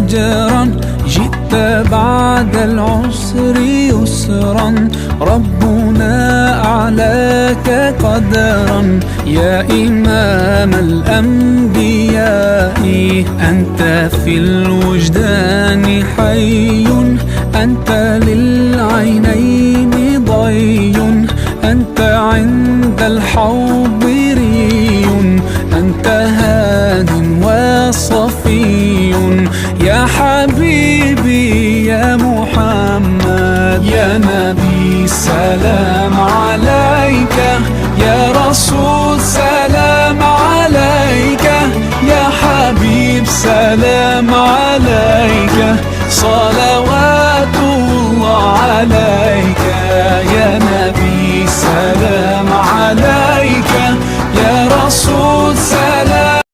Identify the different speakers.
Speaker 1: أجرا، جئت بعد العسر يسرا، ربنا أعلاك قدرا. يا إمام الأنبياء أنت في الوجدان حي، أنت للعينين ضي، أنت عند الحوض ري، أنت هاد وصفي. يا حبيبي يا محمد، يا نبي سلام عليك، يا رسول سلام عليك، يا حبيب سلام عليك، صلاة